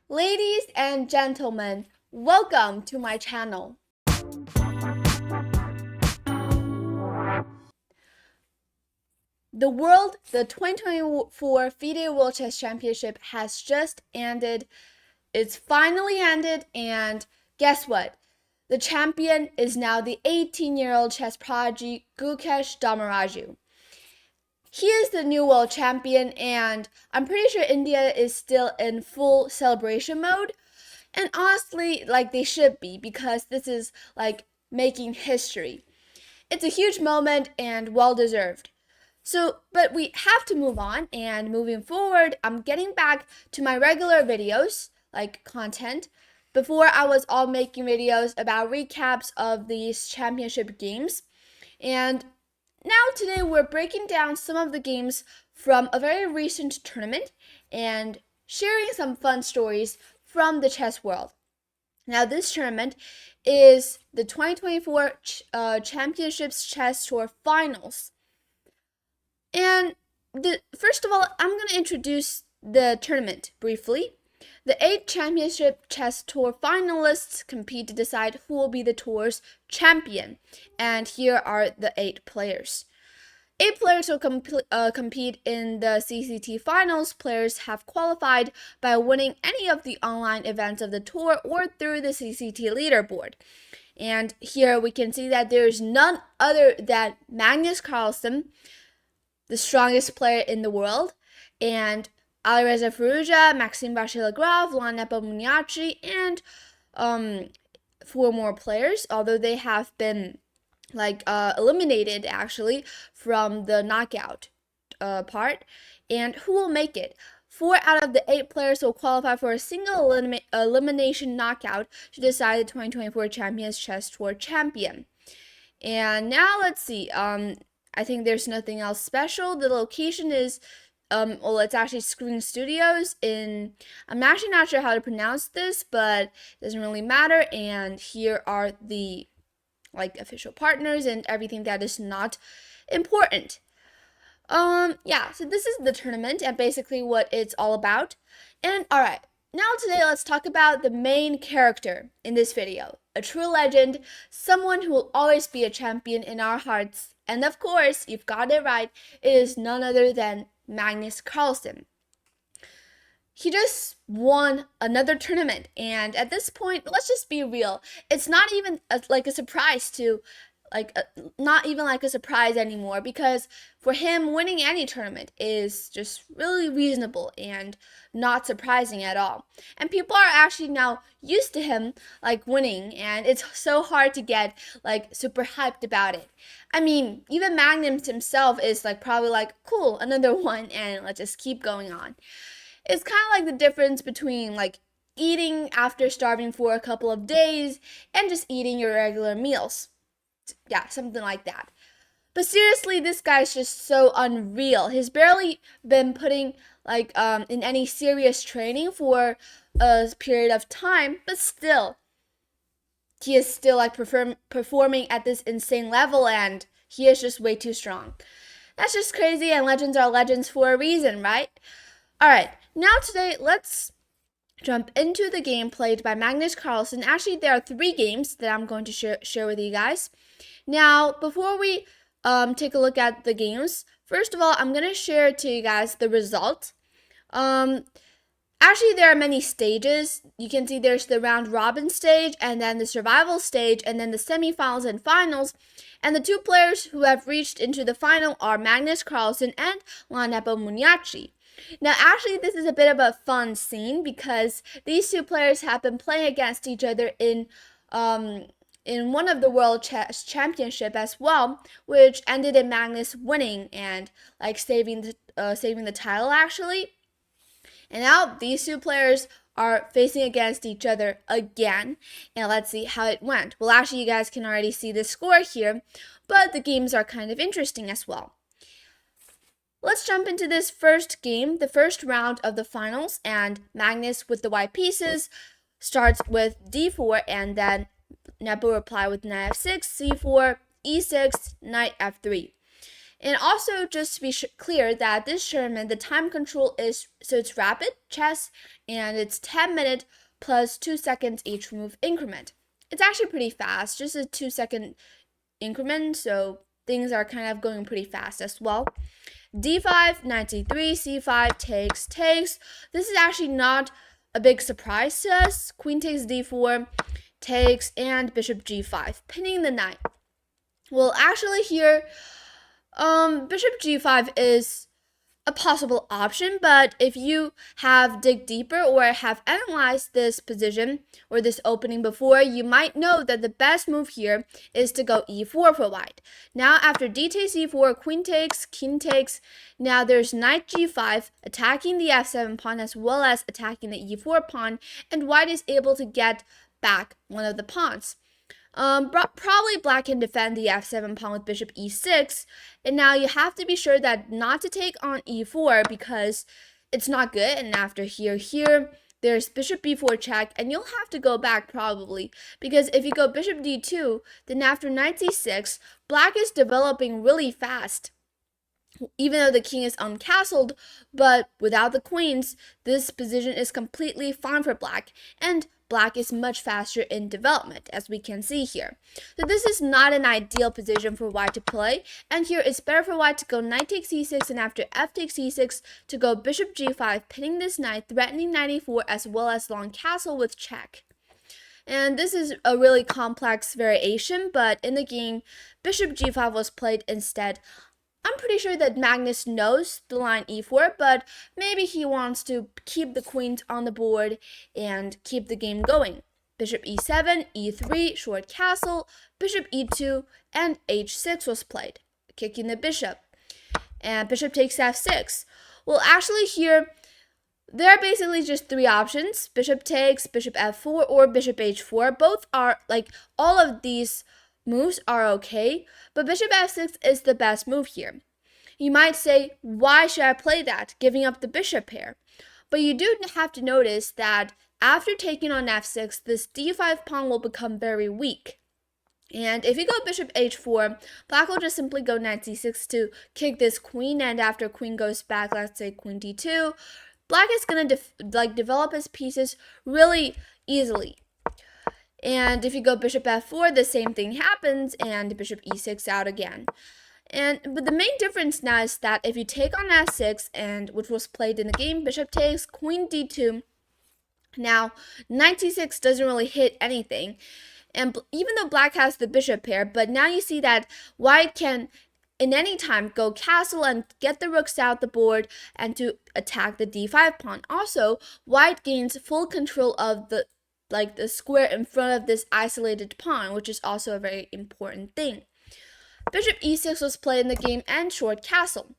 Ladies and gentlemen, welcome to my channel. The 2024 FIDE World Chess Championship has just ended. It's finally ended, and guess what? The champion is now the 18-year-old chess prodigy Gukesh Damaraju. He is the new world champion, and I'm pretty sure India is still in full celebration mode. And honestly, they should be, because this is making history. It's a huge moment and well deserved. But we have to move on, and moving forward, I'm getting back to my regular videos, content. Before, I was all making videos about recaps of these championship games. And now today we're breaking down some of the games from a very recent tournament and sharing some fun stories from the chess world. Now this tournament is the 2024 Championships Chess Tour Finals. And first of all, I'm going to introduce the tournament briefly. The 8 Championship Chess Tour finalists compete to decide who will be the tour's champion. And here are the 8 players. 8 players will compete in the CCT finals. Players have qualified by winning any of the online events of the tour or through the CCT leaderboard. And here we can see that there is none other than Magnus Carlsen, the strongest player in the world, and Alireza Firouzja, Maxime Vachier-Lagrave, Nepomniachtchi, and 4 more players, although they have been eliminated actually from the knockout part. And who will make it? 4 out of the 8 players will qualify for a single elimination knockout to decide the 2024 Champions Chess Tour champion. And now let's see. I think there's nothing else special. The location is it's actually Screen Studios I'm actually not sure how to pronounce this, but it doesn't really matter. And here are the official partners and everything that is not important. Yeah, so this is the tournament and basically what it's all about. And alright, now today let's talk about the main character in this video. A true legend, someone who will always be a champion in our hearts. And of course, you've got it right, it is none other than Magnus Carlsen. He just won another tournament, and at this point, let's just be real. It's not even a surprise to, not even a surprise anymore, because for him, winning any tournament is just really reasonable and not surprising at all. And people are actually now used to him winning, and it's so hard to get super hyped about it. I mean, even Magnus himself is probably cool, another one, and let's just keep going on. It's kind of like the difference between eating after starving for a couple of days and just eating your regular meals. Yeah, something like that. But seriously, this guy's just so unreal. He's barely been putting in any serious training for a period of time, but still, he is still performing at this insane level, and he is just way too strong. That's just crazy, and legends are legends for a reason, right? Alright, now today let's jump into the game played by Magnus Carlsen. Actually, there are 3 games that I'm going to share with you guys. Now, before we take a look at the games, first of all, I'm going to share to you guys the result. Actually, there are many stages. You can see there's the round robin stage, and then the survival stage, and then the semifinals and finals. And the 2 players who have reached into the final are Magnus Carlsen and Nepomniachtchi. Now, actually, this is a bit of a fun scene because these 2 players have been playing against each other in one of the World Chess Championship as well, which ended in Magnus winning and saving the title actually. And now these 2 players are facing against each other again, and let's see how it went. Well, actually, you guys can already see the score here, but the games are kind of interesting as well. Let's jump into this first game, the first round of the finals, and Magnus with the white pieces starts with d4, and then Nepo reply with knight f6, c4, e6, knight f3. And also, just to be clear that this tournament, the time control is, so it's rapid chess, and it's 10 minutes plus 2 seconds each move increment. It's actually pretty fast, just a 2-second increment, so things are kind of going pretty fast as well. D5, knight c3, c5, takes. This is actually not a big surprise to us. Queen takes d4, takes, and bishop g5, pinning the knight. Well, actually here, bishop g5 is a possible option, but if you have dig deeper or have analyzed this position or this opening before, you might know that the best move here is to go e4 for white. Now after d takes e4, queen takes, king takes, now there's knight g5 attacking the f7 pawn as well as attacking the e4 pawn, and white is able to get back one of the pawns. Probably black can defend the f7 pawn with bishop e6, and now you have to be sure that not to take on e4 because it's not good. And after here, there's bishop b4 check, and you'll have to go back probably, because if you go bishop d2, then after knight c6, black is developing really fast. Even though the king is uncastled, but without the queens, this position is completely fine for black, and black is much faster in development, as we can see here. So this is not an ideal position for white to play, and here it's better for white to go knight takes e6, and after f takes e6 to go bishop g5, pinning this knight, threatening knight e4, as well as long castle with check. And this is a really complex variation, but in the game, bishop g5 was played instead. I'm pretty sure that Magnus knows the line e4, but maybe he wants to keep the queens on the board and keep the game going. Bishop e7, e3, short castle, bishop e2, and h6 was played, kicking the bishop. And bishop takes f6. Well, actually here, there are basically just three options. Bishop takes, bishop f4, or bishop h4. Both are, like, all of these moves are okay, but bishop f6 is the best move here. You might say, why should I play that, giving up the bishop pair? But you do have to notice that after taking on f6, this d5 pawn will become very weak. And if you go bishop h4, black will just simply go knight c6 to kick this queen, and after queen goes back, let's say queen d2, black is going to develop his pieces really easily. And if you go bishop f4, the same thing happens, and bishop e6 out again. But the main difference now is that if you take on f6, and which was played in the game, bishop takes, queen d2, now knight c6 doesn't really hit anything. And even though black has the bishop pair, but now you see that white can in any time go castle and get the rooks out the board and to attack the d5 pawn. Also, white gains full control of the square in front of this isolated pawn, which is also a very important thing. Bishop e6 was played in the game and short castle.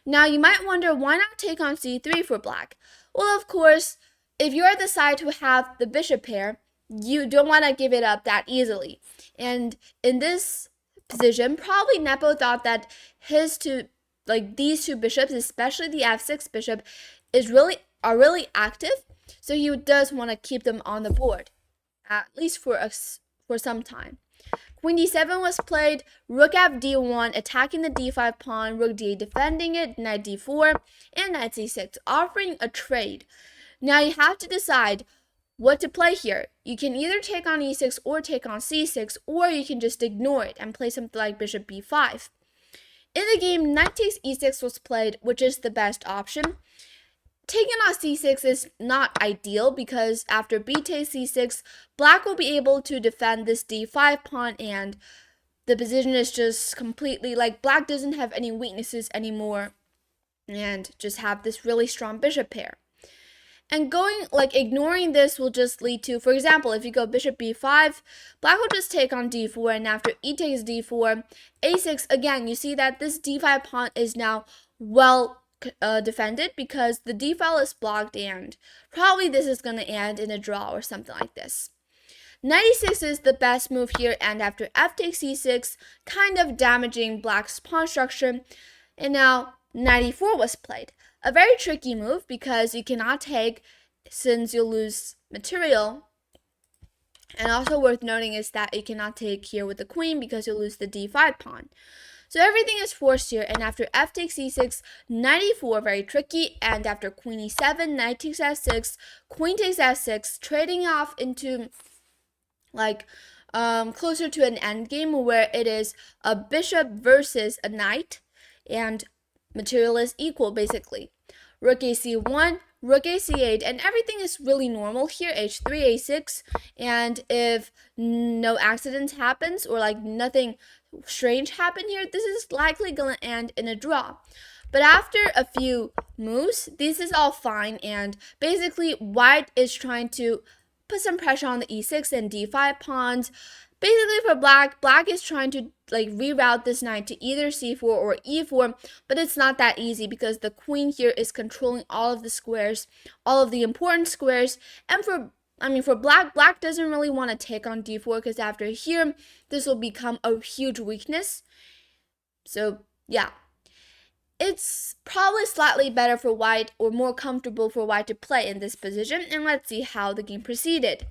Now you might wonder, why not take on c3 for black? Well, of course, if you're the side who have the bishop pair, you don't want to give it up that easily. And in this position, probably Nepo thought that these two bishops, especially the f6 bishop, are really active. So he does want to keep them on the board, at least for some time. Queen d7 was played, rook f d1, attacking the d5 pawn, rook d8 defending it, knight d4, and knight c6, offering a trade. Now you have to decide what to play here. You can either take on e6 or take on c6, or you can just ignore it and play something like bishop b5. In the game, knight takes e6 was played, which is the best option. Taking on c6 is not ideal because after b takes c6, black will be able to defend this d5 pawn, and the position is just completely black doesn't have any weaknesses anymore and just have this really strong bishop pair. And ignoring this will just lead to, for example, if you go bishop b5, black will just take on d4, and after e takes d4, a6, again, you see that this d5 pawn is now well defended because the d file is blocked, and probably this is going to end in a draw or something like this. Knight e6 is the best move here, and after f takes e6, kind of damaging black's pawn structure, and now knight e4 was played. A very tricky move because you cannot take since you'll lose material. And also worth noting is that you cannot take here with the queen because you'll lose the d5 pawn. So everything is forced here, and after f takes e6, knight e4, very tricky, and after queen e7, knight takes f6, queen takes f6, trading off into like closer to an endgame where it is a bishop versus a knight, and material is equal basically. Rook ac1, rook ac8, and everything is really normal here. h3, a6, and if no accidents happens or like nothing strange happened here, this is likely gonna end in a draw. But after a few moves, this is all fine, and basically white is trying to put some pressure on the e6 and d5 pawns. Basically for black is trying to like reroute this knight to either c4 or e4, but it's not that easy because the queen here is controlling all of the squares, all of the important squares. And for black doesn't really want to take on d4 because after here, this will become a huge weakness. So yeah, it's probably slightly better for white or more comfortable for white to play in this position, and let's see how the game proceeded.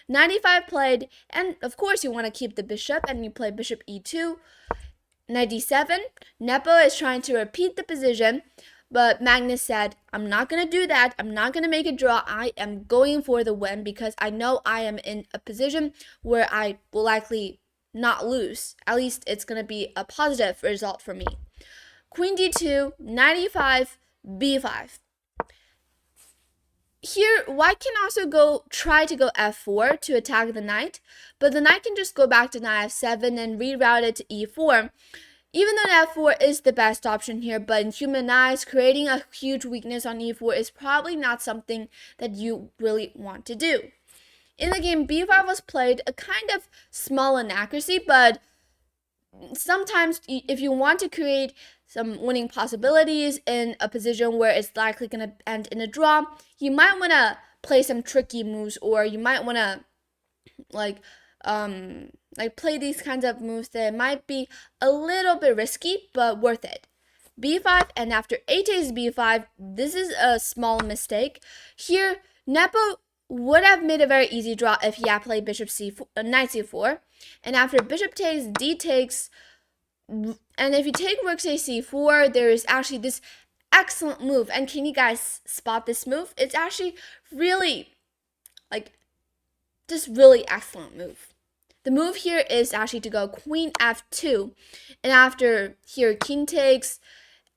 95 played, and of course you want to keep the bishop, and you play bishop e2. 97, Nepo is trying to repeat the position, but Magnus said, I'm not going to do that. I'm not going to make a draw. I am going for the win because I know I am in a position where I will likely not lose. At least it's going to be a positive result for me. Queen d2, 95, b5. Here, white can also try to go f4 to attack the knight, but the knight can just go back to knight f7 and reroute it to e4. Even though f4 is the best option here, but in human eyes, creating a huge weakness on e4 is probably not something that you really want to do. In the game, b5 was played a kind of small inaccuracy, but sometimes if you want to create some winning possibilities in a position where it's likely going to end in a draw, you might want to play some tricky moves, or you might want to like play these kinds of moves that might be a little bit risky but worth it. b5, and after a takes b5, this is a small mistake. Here, Nepo would have made a very easy draw if he had played bishop c4, knight c4, and after bishop takes, d takes, and if you take rook c4, there is actually this excellent move. And can you guys spot this move? It's actually really really excellent move. The move here is actually to go queen f2, and after here king takes,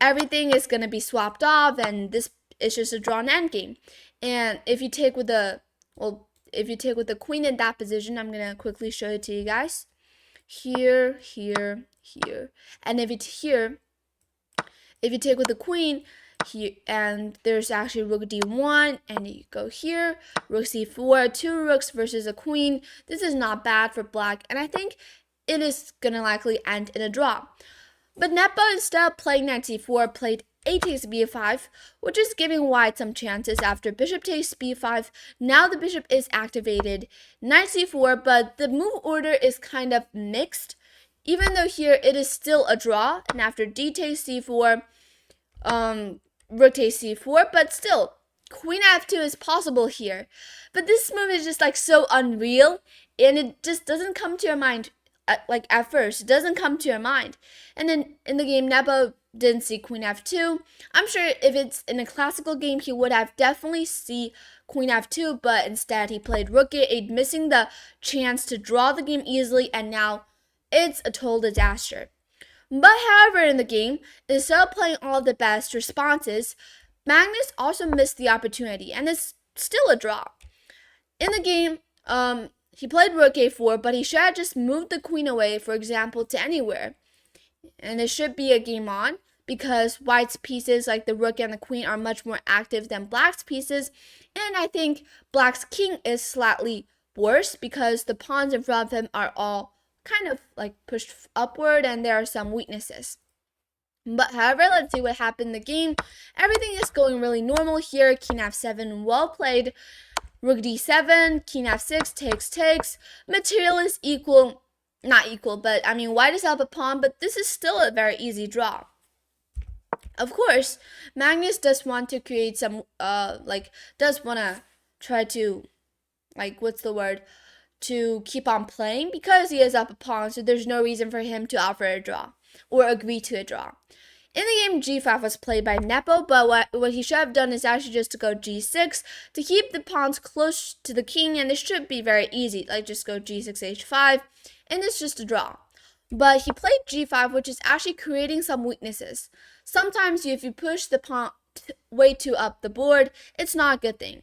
everything is going to be swapped off, and this is just a drawn endgame. And if you take with the queen in that position, I'm going to quickly show it to you guys. Here, and if you take with the queen here, and there's actually rook d1, and you go here, rook c4, 2 rooks versus a queen. This is not bad for black, and I think it is gonna likely end in a draw. But Nepo, instead of playing knight c4, played a takes b5, which is giving white some chances. After bishop takes b5, now the bishop is activated. Knight c4, but the move order is kind of mixed, even though here it is still a draw. And after d takes c4, rook takes c4, but still queen f2 is possible here. But this move is just like so unreal, and it just doesn't come to your mind at first. It doesn't come to your mind. And then in the game, Nepo didn't see queen f2. I'm sure if it's in a classical game, he would have definitely see queen f2, but instead he played rook a8, missing the chance to draw the game easily, and now it's a total disaster. But however, in the game, instead of playing all the best responses, Magnus also missed the opportunity, and it's still a draw. In the game, he played rook a4, but he should have just moved the queen away, for example, to anywhere. And it should be a game on, because white's pieces like the rook and the queen are much more active than black's pieces. And I think black's king is slightly worse because the pawns in front of him are all kind of like pushed upward, and there are some weaknesses. But however, let's see what happened in the game. Everything is going really normal here. King f7, well played. Rook d7, king f6, takes. Material is equal. Not equal, but I mean, white is up a pawn, but this is still a very easy draw. Of course, Magnus does want to create some, does want to try to, to keep on playing because he is up a pawn, so there's no reason for him to offer a draw. or agree to a draw. In the game, g5 was played by Nepo, but what he should have done is actually just to go g6 to keep the pawns close to the king, and it should be very easy, like just go g6, h5, and it's just a draw. But he played g5, which is actually creating some weaknesses. Sometimes if you push the pawn way too up the board, it's not a good thing.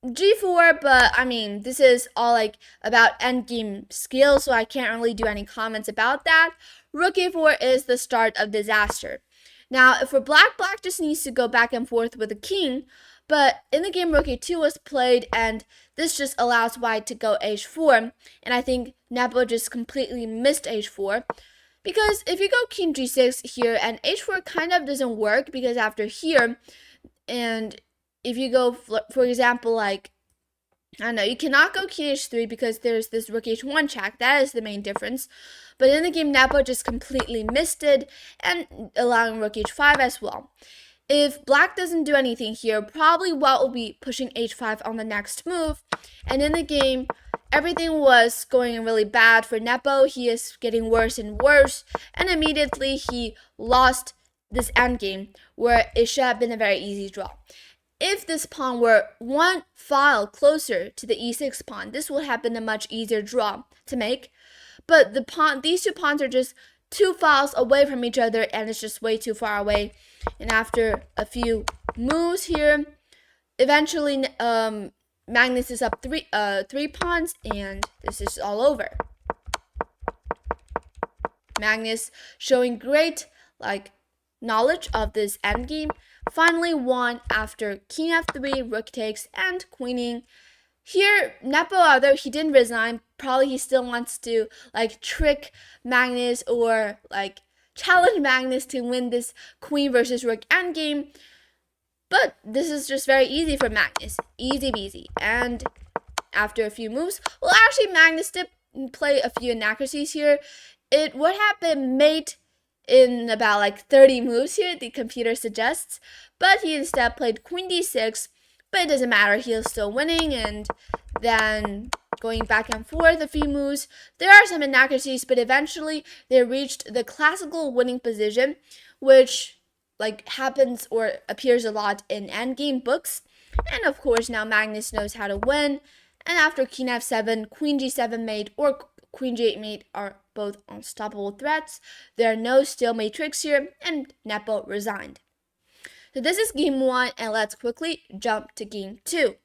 g4, but I mean, this is all like about endgame skill, so I can't really do any comments about that. Rook a4 is the start of disaster. Now, for black just needs to go back and forth with the king, but in the game, rook a2 was played, and this just allows white to go h4, and I think Nepo just completely missed h4, because if you go king g6 here, and h4 kind of doesn't work, because after here, and if you go, for example, like, I don't know, you cannot go king h3 because there's this rook h1 check. That is the main difference. But in the game, Nepo just completely missed it, and allowing rook h5 as well. If black doesn't do anything here, probably white will be pushing h5 on the next move. And in the game, everything was going really bad for Nepo. He is getting worse and worse, and immediately he lost this endgame where it should have been a very easy draw. If this pawn were one file closer to the e6 pawn, this would have been a much easier draw to make. But these two pawns are just 2 files away from each other, and it's just way too far away. And after a few moves here, eventually Magnus is up 3 pawns, and this is all over. Magnus showing great knowledge of this endgame, finally won after king f3, rook takes, and queening. Here, Nepo, although he didn't resign, probably he still wants to trick Magnus or challenge Magnus to win this queen versus rook endgame. But this is just very easy for Magnus, easy peasy. And after a few moves, well, actually Magnus did play a few inaccuracies here. It would have been mate in about 30 moves here, the computer suggests, but he instead played queen d6, but it doesn't matter, he was still winning. And then going back and forth a few moves, there are some inaccuracies, but eventually they reached the classical winning position, which happens or appears a lot in endgame books. And of course now Magnus knows how to win, and after king f7, queen g7 mate, or queen g8 mate are both unstoppable threats. There are no stalemate tricks here, and Nepo resigned. So this is game 1, and let's quickly jump to game 2.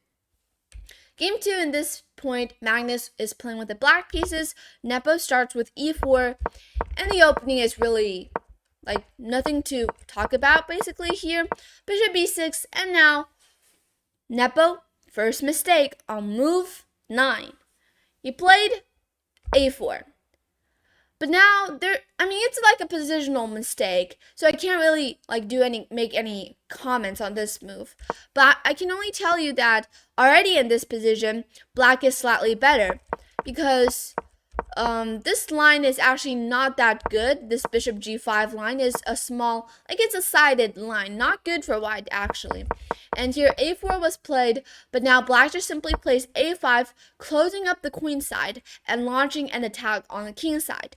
Game 2, in this point, Magnus is playing with the black pieces. Nepo starts with e4, and the opening is really nothing to talk about basically here. Bishop b6, and now Nepo, first mistake on move 9. He played a4. But now it's a positional mistake, so I can't really make any comments on this move. But I can only tell you that already in this position, black is slightly better, because this line is actually not that good. This bishop g5 line is a small, it's a sided line, not good for white actually. And here a4 was played, but now black just simply plays a5, closing up the queen side and launching an attack on the king side.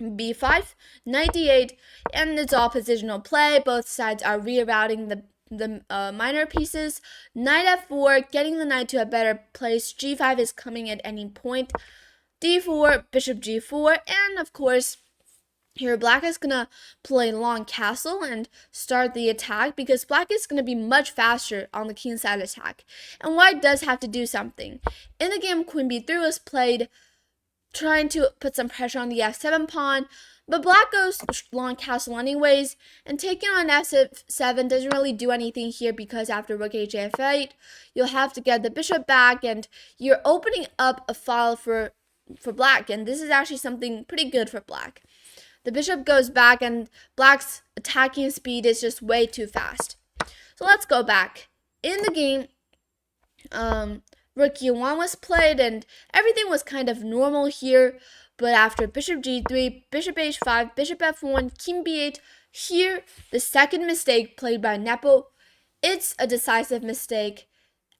b5, knight d8, and it's all positional play. Both sides are rerouting the minor pieces. Knight f4, getting the knight to a better place. g5 is coming at any point. d4, bishop g4, and of course here black is gonna play long castle and start the attack, because black is gonna be much faster on the king side attack, and white does have to do something. In the game, queen b3 was played, trying to put some pressure on the f7 pawn, but black goes long castle anyways, and taking on f7 doesn't really do anything here, because after rook h8, you'll have to get the bishop back, and you're opening up a file for black, and this is actually something pretty good for black. The bishop goes back, and black's attacking speed is just way too fast. So let's go back. In the game, rook e1 was played, and everything was kind of normal here. But after bishop g3, bishop h5, bishop f1, king b8, here, the second mistake played by Nepo, it's a decisive mistake.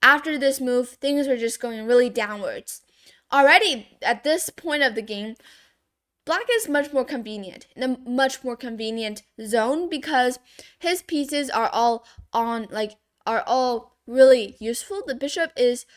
After this move, things were just going really downwards. Already, at this point of the game, Black is much more convenient, in a much more convenient zone, because his pieces are all really useful. The bishop is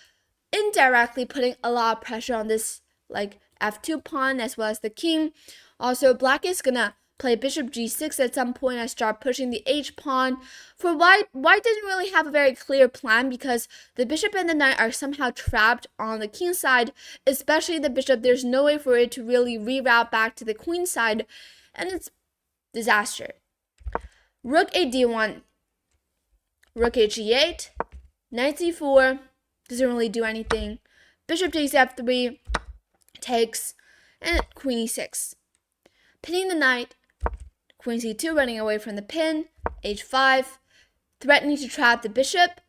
indirectly putting a lot of pressure on this like f2 pawn as well as the king. Also, black is gonna play bishop g6 at some point and start pushing the h pawn. For white didn't really have a very clear plan, because the bishop and the knight are somehow trapped on the king side, especially the bishop. There's no way for it to really reroute back to the queen side, and it's disaster. Rook a d1, rook a g8, knight c4, doesn't really do anything. Bishop takes f3, takes, and queen e6. Pinning the knight, queen c2, running away from the pin, h5, threatening to trap the bishop.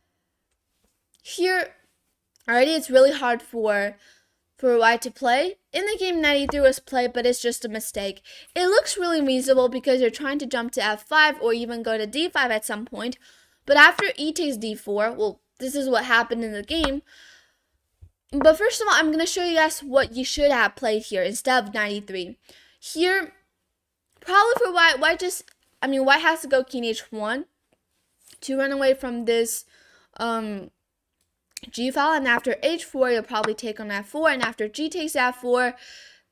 Here, already it's really hard for white to play. In the game, knight e3 was played, but it's just a mistake. It looks really reasonable because you're trying to jump to f5 or even go to d5 at some point. But after e takes d4, well, this is what happened in the game. But first of all, I'm going to show you guys what you should have played here instead of knight e3. Here, probably for white, white has to go king h1 to run away from this g file, and after h4 you'll probably take on f4, and after g takes f4,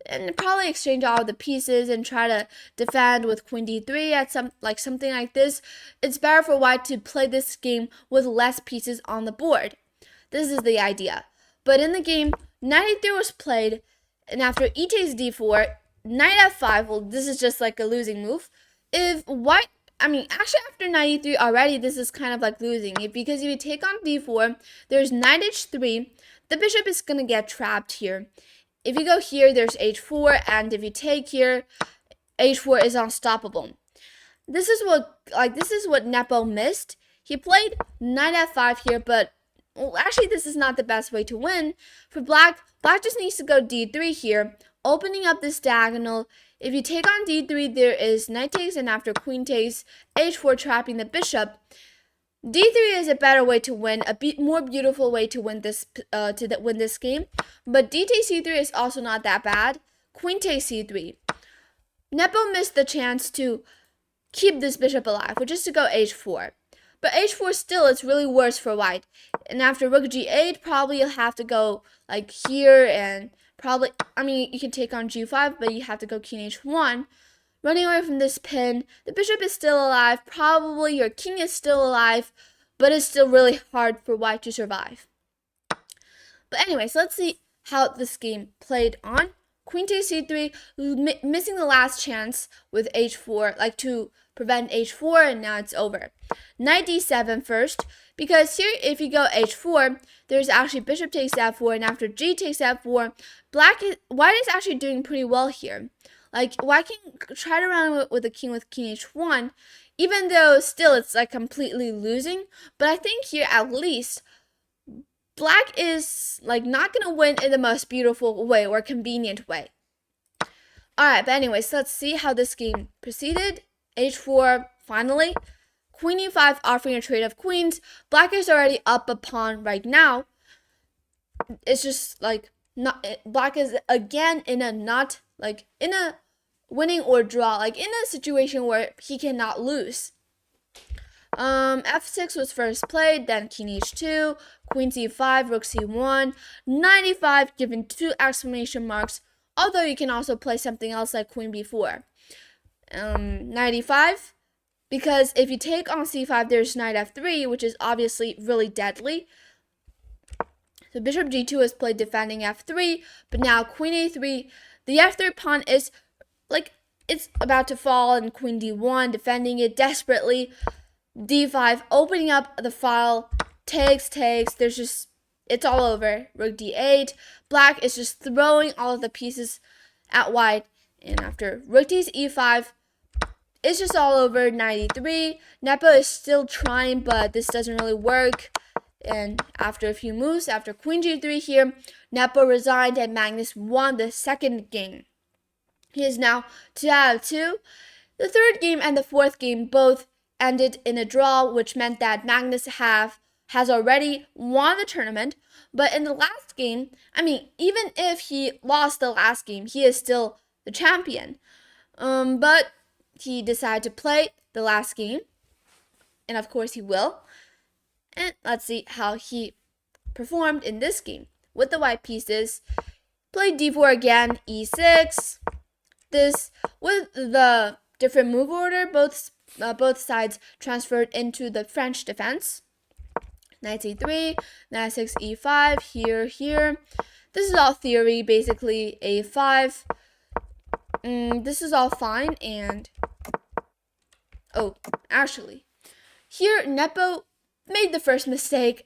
and probably exchange all the pieces and try to defend with queen d3 at something like this. It's better for white to play this game with less pieces on the board. This is the idea. But in the game, knight e3 was played, and after e takes d4, knight f5, well, this is just like a losing move. If white, actually after knight e3 already, this is kind of like losing it, because if you take on d4, there's knight h3, the bishop is going to get trapped here. If you go here, there's h4, and if you take here, h4 is unstoppable. This is what Nepo missed. He played knight f5 here, but well, actually this is not the best way to win. For black just needs to go d3 here, opening up this diagonal. If you take on d3, there is knight takes, and after queen takes, h4 trapping the bishop. d3 is a better way to win, a more beautiful way to win this win this game. But d takes c3 is also not that bad. Queen takes c3. Nepo missed the chance to keep this bishop alive, which is to go h4. But h4 still, it's really worse for white. And after rook g8, probably you'll have to go like here, and probably, you can take on g5, but you have to go king h1. Running away from this pin, the bishop is still alive, probably your king is still alive, but it's still really hard for white to survive. But anyways, let's see how this game played on. Queen takes c3, missing the last chance with h4, like to prevent h4, and now it's over. Knight d7 first, because here if you go h4, there's actually bishop takes f4, and after g takes f4, white is actually doing pretty well here. Like, white can try to run with the king h1, even though still it's like completely losing. But I think here at least black is like not gonna win in the most beautiful way or convenient way. Alright, but anyways, let's see how this game proceeded. h4 finally. Queen e5 offering a trade of queens. Black is already up a pawn right now. It's just like black is again in a winning or draw, like in a situation where he cannot lose. f6 was first played, then king h2, queen c5, rook c1, knight e5 given 2 exclamation marks, although you can also play something else like queen b4. Knight e5, because if you take on c5, there's knight f3, which is obviously really deadly. So bishop g2 is played defending f3, but now queen a3, the f3 pawn is like, it's about to fall, and queen d1, defending it desperately. d5, opening up the file, takes, it's all over. Rook d8, black is just throwing all of the pieces at white, and after rook takes e5, it's just all over. Knight e3, Nepo is still trying, but this doesn't really work. And after a few moves, after queen g3 here, Nepo resigned and Magnus won the second game. He is now 2 out of 2. The third game and the fourth game both ended in a draw, which meant that Magnus has already won the tournament. But in the last game, even if he lost the last game, he is still the champion. But he decided to play the last game, and of course he will. And let's see how he performed in this game. With the white pieces, played d4 again, e6. This, with the different move order, both sides transferred into the French defense. Knight c3, knight 6, e5, here. This is all theory, basically. a5. This is all fine, and actually, here Nepo made the first mistake.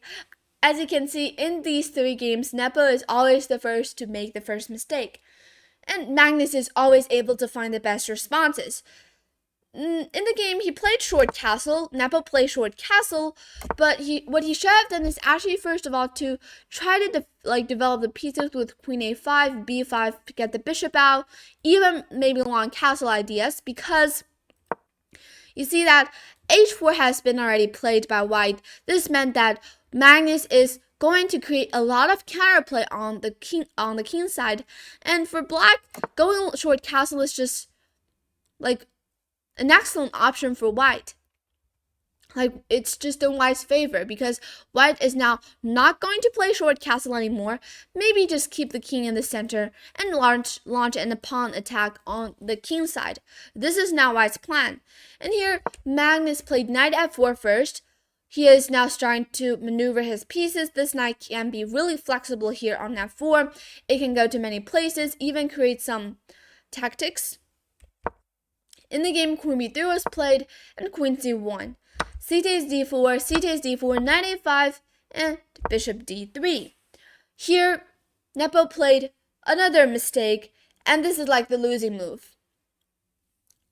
As you can see in these 3 games, Nepo is always the first to make the first mistake, and Magnus is always able to find the best responses. In the game, he played short castle. Nepo played short castle, but what he should have done is actually, first of all, to try to develop the pieces with queen a5, b5 to get the bishop out, even maybe long castle ideas, because you see that h4 has been already played by white. This meant that Magnus is going to create a lot of counterplay on the king side, and for black, going short castle is just an excellent option for white. It's just in white's favor, because white is now not going to play short castle anymore. Maybe just keep the king in the center and launch an pawn attack on the king side. This is now white's plan. And here, Magnus played knight f4 first. He is now starting to maneuver his pieces. This knight can be really flexible here on f4. It can go to many places, even create some tactics. In the game, queen b3 was played, and queen c1. C takes d4, c takes d4, knight a5, and bishop d3. Here, Nepo played another mistake, and this is like the losing move.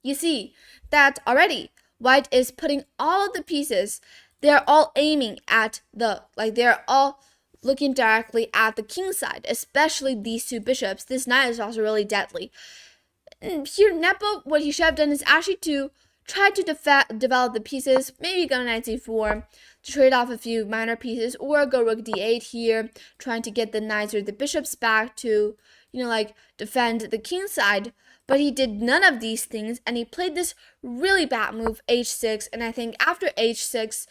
You see that already, white is putting all of the pieces, they're all aiming at they're all looking directly at the king side, especially these 2 bishops. This knight is also really deadly. Here, Nepo, what he should have done is actually to try to develop the pieces, maybe go knight c4 to trade off a few minor pieces, or go rook d8 here, trying to get the knights or the bishops back to, defend the king side. But he did none of these things, and he played this really bad move, h6, and I think after h6,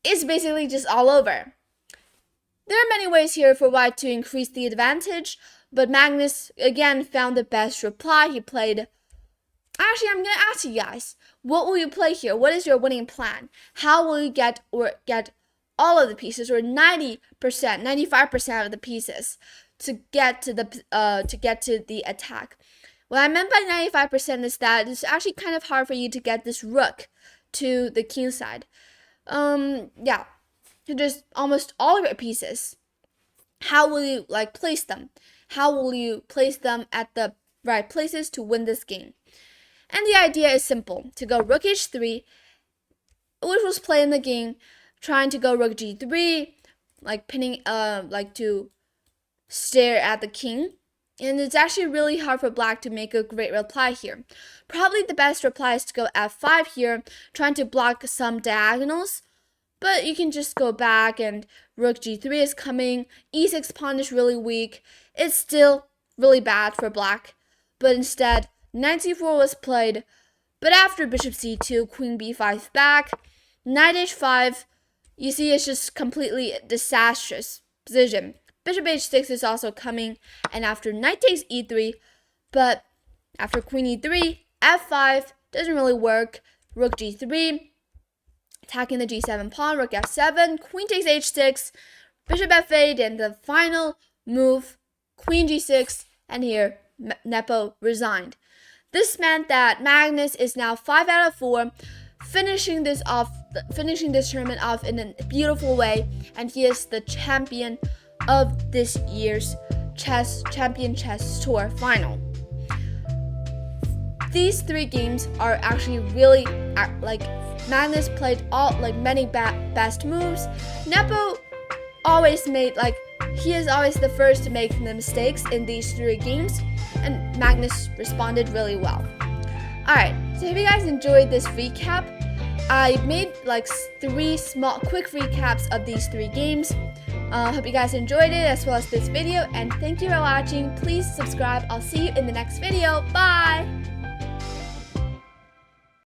it's basically just all over. There are many ways here for white to increase the advantage, but Magnus, again, found the best reply. He played... Actually, I'm going to ask you guys, what will you play here? What is your winning plan? How will you get all of the pieces, or 90%, 95% of the pieces to get to the attack? What I meant by 95% is that it's actually kind of hard for you to get this rook to the king side. Just almost all of your pieces. How will you place them? How will you place them at the right places to win this game? And the idea is simple: to go rook h3, which was played in the game, trying to go rook g3, pinning, to stare at the king. And it's actually really hard for black to make a great reply here. Probably the best reply is to go f5 here, trying to block some diagonals. But you can just go back, and rook g3 is coming. e6 pawn is really weak. It's still really bad for black. But instead, knight c4 was played. But after bishop c2, queen b5 back, knight h5, you see it's just completely disastrous position. Bishop h6 is also coming, and after knight takes e3, but after queen e3, f5 doesn't really work. Rook g3, attacking the g7 pawn, rook f7, queen takes h6, bishop f8, and the final move, queen g6, and here Nepo resigned. This meant that Magnus is now 5 out of 4, finishing this tournament off in a beautiful way, and he is the champion of this year's Champion Chess Tour final. These 3 games are actually really Magnus played many best moves. Nepo always made he is always the first to make the mistakes in these 3 games, and Magnus responded really well. Alright, so if you guys enjoyed this recap, I made 3 small quick recaps of these 3 games. Hope you guys enjoyed it as well as this video, and thank you for watching. Please subscribe. I'll see you in the next video. Bye!